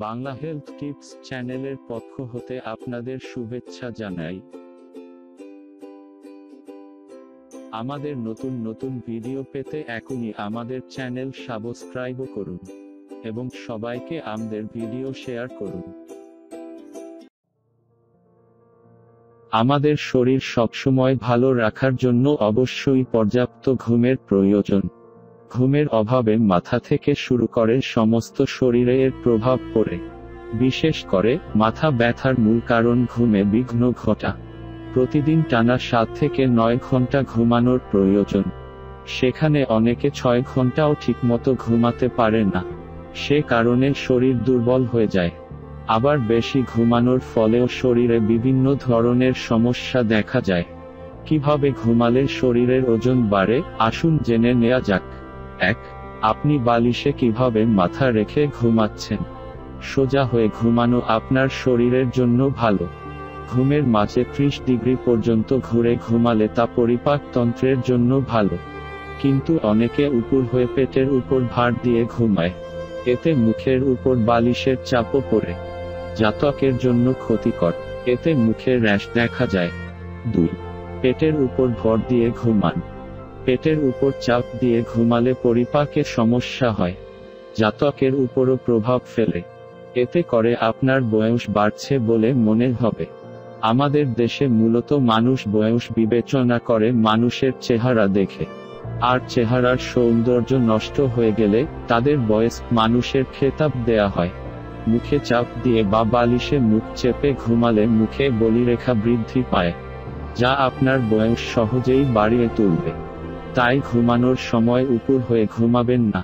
Bangla health tips চ্যানেলের পক্ষ হতে আপনাদের শুভেচ্ছা জানাই। আমাদের নতুন নতুন ভিডিও পেতে এখনই আমাদের চ্যানেল সাবস্ক্রাইব করুন এবং সবাইকে আমাদের ভিডিও শেয়ার করুন। আমাদের শরীর সবসময় ভালো রাখার জন্য অবশ্যই পর্যাপ্ত ঘুমের প্রয়োজন। ঘুমের অভাবে মাথা থেকে শুরু করে সমস্ত শরীরে এর প্রভাব পড়ে। বিশেষ করে মাথা ব্যথার মূল কারণ ঘুমে বিঘ্ন ঘটা। প্রতিদিন টানা 7 থেকে 9 ঘন্টা ঘুমানোর প্রয়োজন। সেখানে অনেকে 6 ঘন্টাও ঠিকমতো ঘুমাতে পারে না। সে কারণে শরীর দুর্বল হয়ে যায়। আবার বেশি ঘুমানোর ফলেও শরীরে বিভিন্ন ধরনের সমস্যা দেখা যায়। কিভাবে ঘুমালে শরীরের ওজন বাড়ে, আসুন জেনে নেওয়া যাক। 1. আপনি বালিশে কিভাবে মাথা রেখে ঘুমাচ্ছেন। সোজা হয়ে ঘুমানো আপনার শরীরের জন্য ভালো। ঘুমের মাঝে 30 ডিগ্রি পর্যন্ত ঘুরে ঘুমালে তা পরিপাকতন্ত্রের জন্য ভালো। কিন্তু অনেকে উপুর হয়ে পেটের উপর ভার দিয়ে ঘুমায়। এতে মুখের উপর বালিশের চাপও পড়ে, যা ত্বকের জন্য ক্ষতিকর। এতে মুখে র্যাশ দেখা যায়। 2. পেটের উপর ভর দিয়ে ঘুমান। পেটের উপর চাপ দিয়ে ঘুমালে পরিপাকে সমস্যা হয়, যা ত্বকের উপরও প্রভাব ফেলে। এতে করে আপনার বয়স বাড়ছে বলে মনে হবে। আমাদের দেশে মূলত মানুষ বয়স বিবেচনা করে মানুষের চেহারা দেখে, আর চেহারার সৌন্দর্য নষ্ট হয়ে গেলে তাদের বয়স মানুষের খেতাব দেয়া হয়। মুখে চাপ দিয়ে বা বালিশে মুখ চেপে ঘুমালে মুখে বলিরেখা বৃদ্ধি পায়, যা আপনার বয়স সহজেই বাড়িয়ে তুলবে। তাই ঘুমানোর সময় উপুর হয়ে ঘুমাবেন না।